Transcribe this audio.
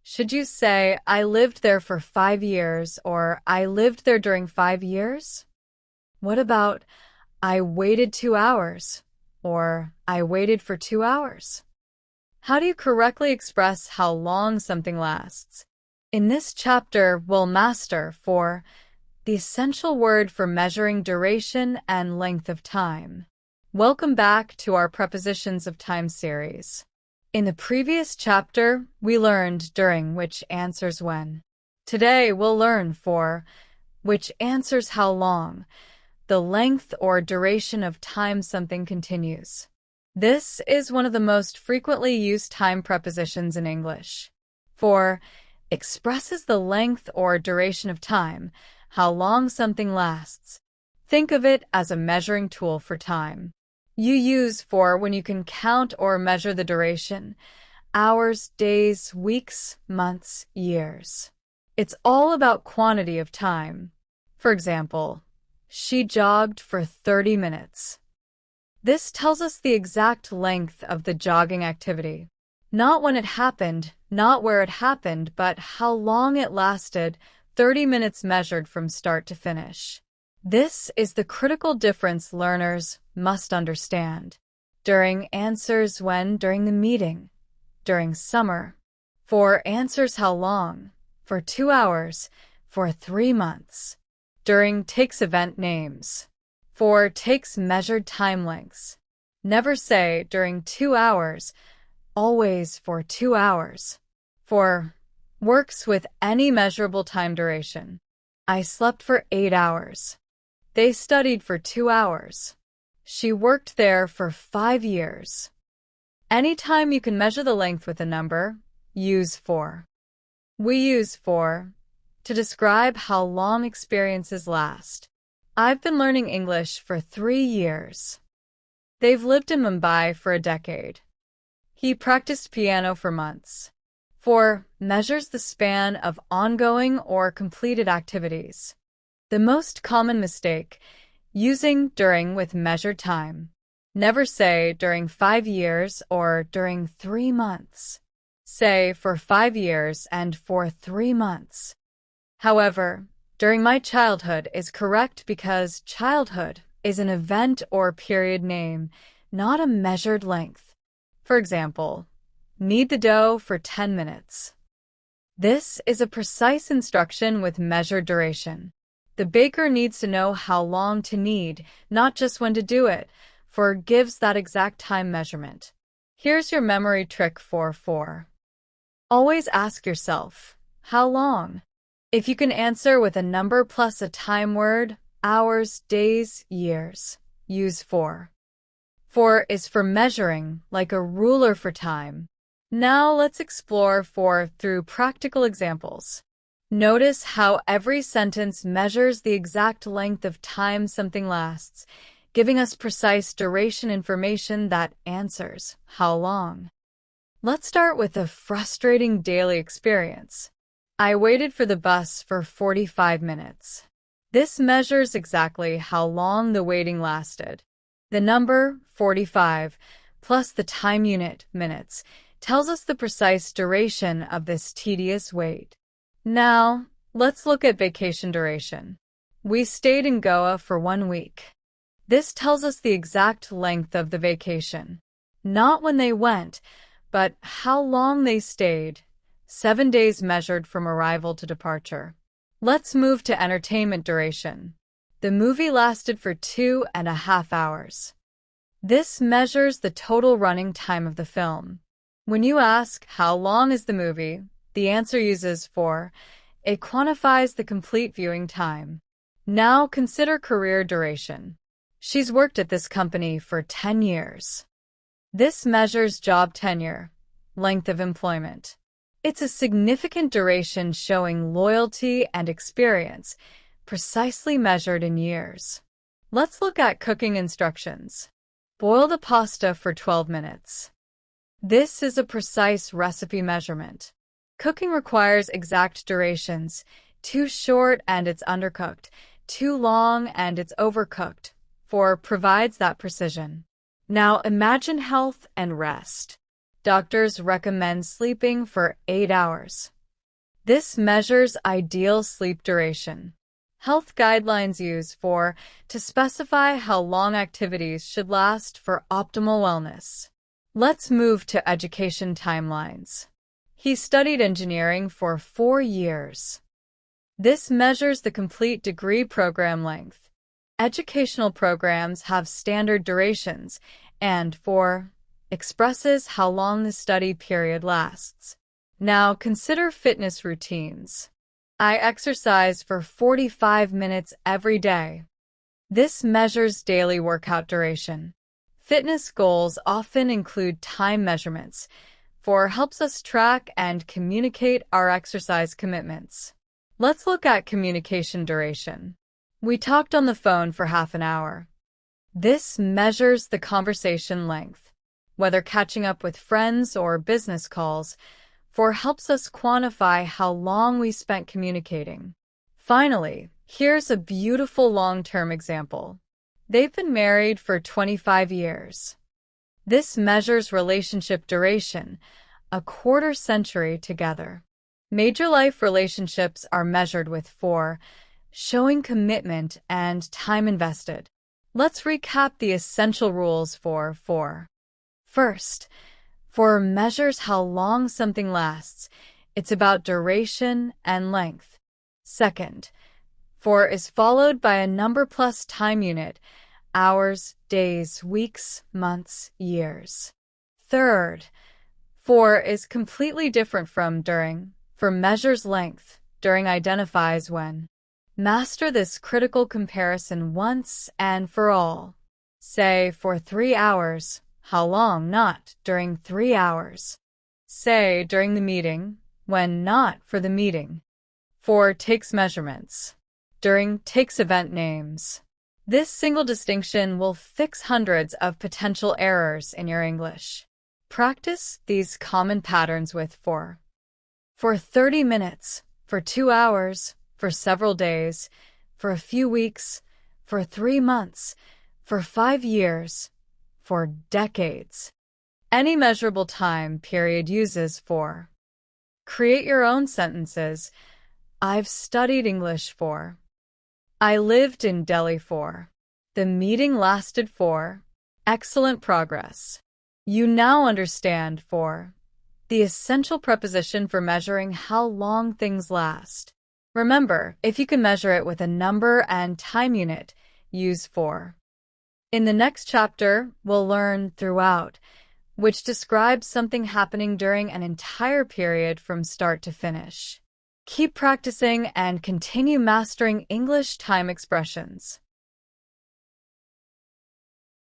Should you say, I lived there for 5 years, or I lived there during 5 years? What about, I waited 2 hours, or I waited for 2 hours? How do you correctly express how long something lasts? In this chapter, we'll master for the essential word for measuring duration and length of time. Welcome back to our Prepositions of Time series. In the previous chapter, we learned during, which answers when. Today, we'll learn for, which answers how long, the length or duration of time something continues. This is one of the most frequently used time prepositions in English. For expresses the length or duration of time, how long something lasts. Think of it as a measuring tool for time. You use for when you can count or measure the duration, hours, days, weeks, months, years. It's all about quantity of time. For example, she jogged for 30 minutes. This tells us the exact length of the jogging activity. Not when it happened, not where it happened, but how long it lasted, 30 minutes measured from start to finish. This is the critical difference learners must understand. During answers when, during the meeting, during summer. For answers how long, for 2 hours, for 3 months. During takes event names. For takes measured time lengths. Never say during 2 hours, always for 2 hours. For works with any measurable time duration. I slept for 8 hours. They studied for 2 hours. She worked there for 5 years. Anytime you can measure the length with a number, use for. We use for to describe how long experiences last. I've been learning English for 3 years. They've lived in Mumbai for a decade. He practiced piano for months. For measures the span of ongoing or completed activities. The most common mistake, using during with measured time. Never say during 5 years or during 3 months. Say for 5 years and for 3 months. However, during my childhood is correct because childhood is an event or period name, not a measured length. For example, knead the dough for 10 minutes. This is a precise instruction with measured duration. The baker needs to know how long to knead, not just when to do it, for it gives that exact time measurement. Here's your memory trick for. Always ask yourself, how long? If you can answer with a number plus a time word, hours, days, years, use for. For is for measuring, like a ruler for time. Now let's explore for through practical examples. Notice how every sentence measures the exact length of time something lasts, giving us precise duration information that answers how long. Let's start with a frustrating daily experience. I waited for the bus for 45 minutes. This measures exactly how long the waiting lasted. The number, 45, plus the time unit, minutes, tells us the precise duration of this tedious wait. Now, let's look at vacation duration. We stayed in Goa for 1 week. This tells us the exact length of the vacation. Not when they went, but how long they stayed. 7 days measured from arrival to departure. Let's move to entertainment duration. The movie lasted for 2.5 hours. This measures the total running time of the film. When you ask, how long is the movie, the answer uses for. It quantifies the complete viewing time. Now consider career duration. She's worked at this company for 10 years. This measures job tenure, length of employment. It's a significant duration showing loyalty and experience, precisely measured in years. Let's look at cooking instructions. Boil the pasta for 12 minutes. This is a precise recipe measurement. Cooking requires exact durations. Too short and it's undercooked. Too long and it's overcooked. For provides that precision. Now imagine health and rest. Doctors recommend sleeping for 8 hours. This measures ideal sleep duration. Health guidelines use for to specify how long activities should last for optimal wellness. Let's move to education timelines. He studied engineering for 4 years. This measures the complete degree program length. Educational programs have standard durations, and for expresses how long the study period lasts. Now consider fitness routines. I exercise for 45 minutes every day. This measures daily workout duration. Fitness goals often include time measurements, for helps us track and communicate our exercise commitments. Let's look at communication duration. We talked on the phone for half an hour. This measures the conversation length, whether catching up with friends or business calls, for helps us quantify how long we spent communicating. Finally, here's a beautiful long-term example. They've been married for 25 years. This measures relationship duration, a quarter century together. Major life relationships are measured with for, showing commitment and time invested. Let's recap the essential rules for for. First, for measures how long something lasts. It's about duration and length. Second, for is followed by a number plus time unit, hours, days, weeks, months, years. Third, for is completely different from during. For measures length, during identifies when. Master this critical comparison once and for all. Say for 3 hours. How long, not during 3 hours. Say during the meeting, when not for the meeting. For takes measurements. During takes event names. This single distinction will fix hundreds of potential errors in your English. Practice these common patterns with for. For 30 minutes, for 2 hours, for several days, for a few weeks, for 3 months, for 5 years, for decades. Any measurable time period uses for. Create your own sentences. I've studied English for. I lived in Delhi for. The meeting lasted for. Excellent progress. You now understand for. The essential preposition for measuring how long things last. Remember, if you can measure it with a number and time unit, use for. In the next chapter, we'll learn throughout, which describes something happening during an entire period from start to finish. Keep practicing and continue mastering English time expressions.